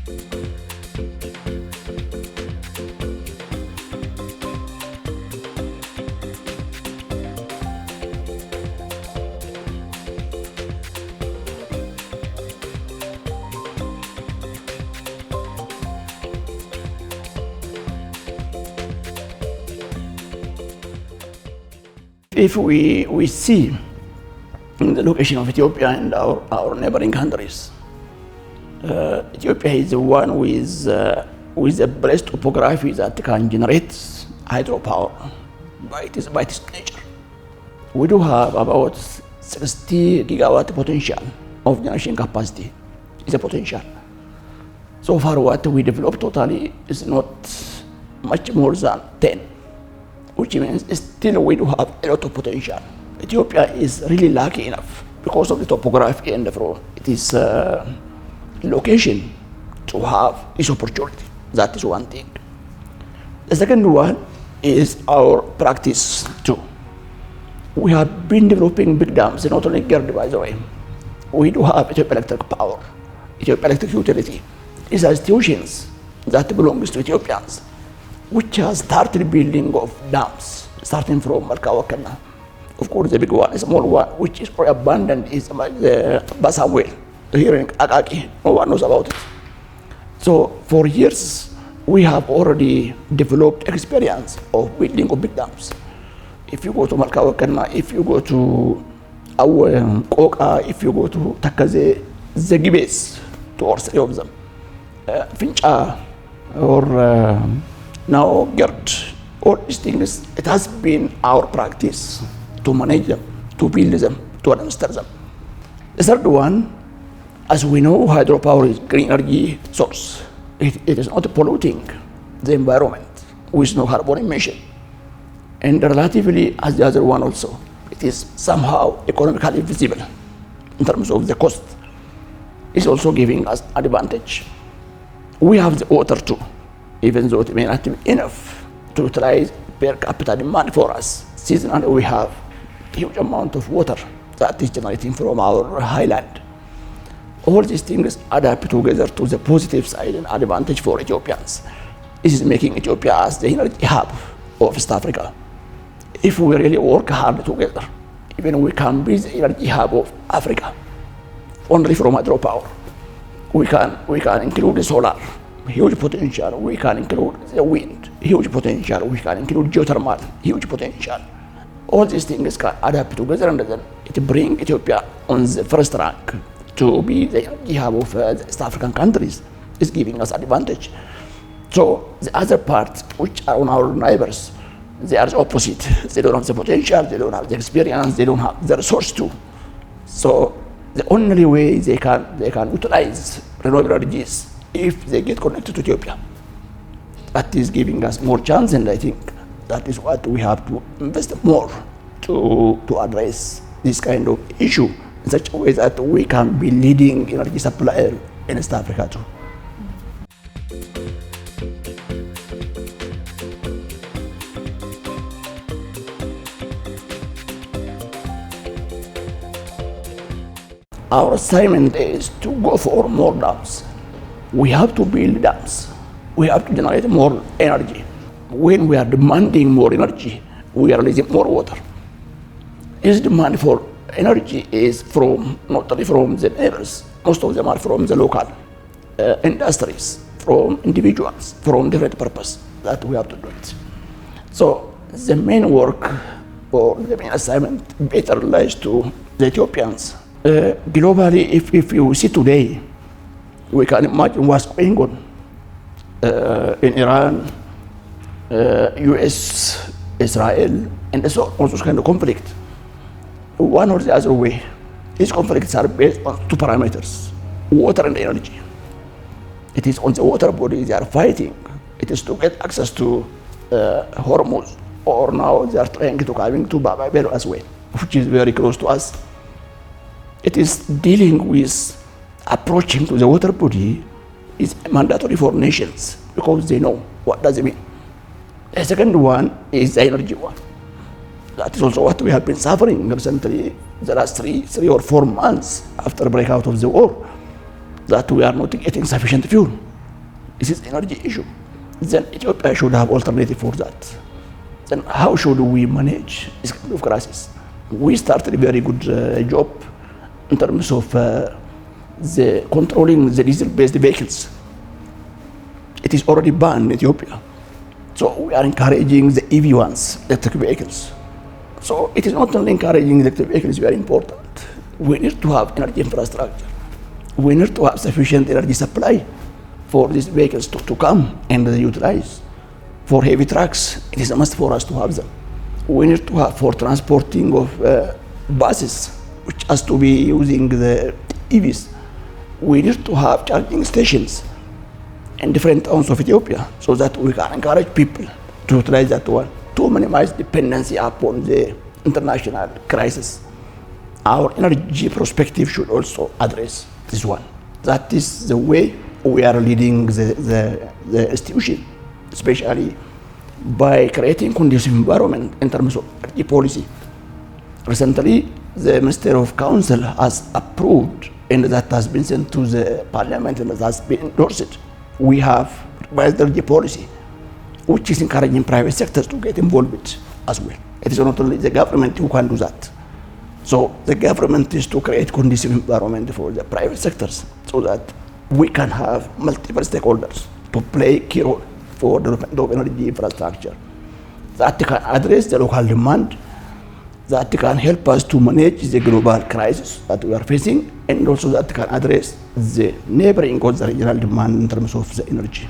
If we see the location of Ethiopia and our neighboring countries, Ethiopia is the one with the best topography that can generate hydropower by its nature. We do have about 60 gigawatt potential of generation capacity. Is a potential. So far, what we developed totally is not much more than 10, which means still we do have a lot of potential. Ethiopia is really lucky enough because of the topography and its location to have this opportunity. That is one thing. The second one is our practice too. We have been developing big dams, not only Gerd, by the way. We do have Ethiopian electric power, Ethiopian electric utility. These are institutions that belongs to Ethiopians, which has started building of dams, starting from Malkawakanna. Of course, the big one, the small one, which is probably abandoned, is the Basamwell, here in Akaki. No one knows about it. So for years, we have already developed experience of building of big dams. If you go to Malkawakanna, if you go to Koka, if you go to Takaze, Zegibes, to all three of them, Fincha, or now Gerd, all these things, it has been our practice to manage them, to build them, to administer them. The third one, as we know, hydropower is green energy source. It is not polluting the environment with no carbon emission. And relatively, as the other one also, it is somehow economically visible in terms of the cost. It's also giving us advantage. We have the water too, even though it may not be enough to utilize per capita demand for us. Seasonally, we have a huge amount of water that is generating from our highland. All these things add up together to the positive side and advantage for Ethiopians. This is making Ethiopia as the energy hub of East Africa. If we really work hard together, even we can be the energy hub of Africa, only from hydropower. We can include the solar, huge potential. We can include the wind, huge potential. We can include geothermal, huge potential. All these things can add up together, and then it brings Ethiopia on the first rank to be the energy hub of the East African countries. Is giving us advantage. So the other parts, which are on our neighbors, they are the opposite. They don't have the potential, they don't have the experience, they don't have the resource too. So the only way they can utilize renewable energies if they get connected to Ethiopia. That is giving us more chance, and I think that is what we have to invest more to address this kind of issue in such a way that we can be leading energy supplier in East Africa too. Our assignment is to go for more dams. We have to build dams. We have to generate more energy. When we are demanding more energy, we are releasing more water. This demand for energy is from not only from the neighbors, most of them are from the local industries, from individuals, from different purpose that we have to do it. So the main work or the main assignment better lies to the Ethiopians. Globally, if you see today, we can imagine what's going on in Iran, US, Israel, and so all those kind of conflict. One or the other way, these conflicts are based on two parameters: water and energy. It is on the water body they are fighting. It is to get access to Hormuz, or now they are trying to coming to Bab el as well, which is very close to us. It is dealing with approaching to the water body is mandatory for nations because they know what does it mean. The second one is the energy one. That is also what we have been suffering recently, the last three or 4 months after breakout of the war, that we are not getting sufficient fuel. This is energy issue. Then Ethiopia should have alternative for that. Then how should we manage this kind of crisis? We started a very good job in terms of the controlling the diesel-based vehicles. It is already banned in Ethiopia. So we are encouraging the EV ones, electric vehicles. So it is not only encouraging electric vehicles, very important. We need to have energy infrastructure. We need to have sufficient energy supply for these vehicles to come and utilize. For heavy trucks, it is a must for us to have them. We need to have for transporting of buses, which has to be using the EVs. We need to have charging stations in different towns of Ethiopia so that we can encourage people to utilize that one, to minimize dependency upon the international crisis. Our energy perspective should also address this one. That is the way we are leading the institution, especially by creating conducive environment in terms of energy policy. Recently, the Minister of Council has approved, and that has been sent to the Parliament and that has been endorsed. We have revised energy policy, which is encouraging private sectors to get involved as well. It is not only the government who can do that. So the government is to create conducive environment for the private sectors so that we can have multiple stakeholders to play a key role for the development of energy infrastructure that can address the local demand, that can help us to manage the global crisis that we are facing, and also that can address the neighboring or the regional demand in terms of the energy.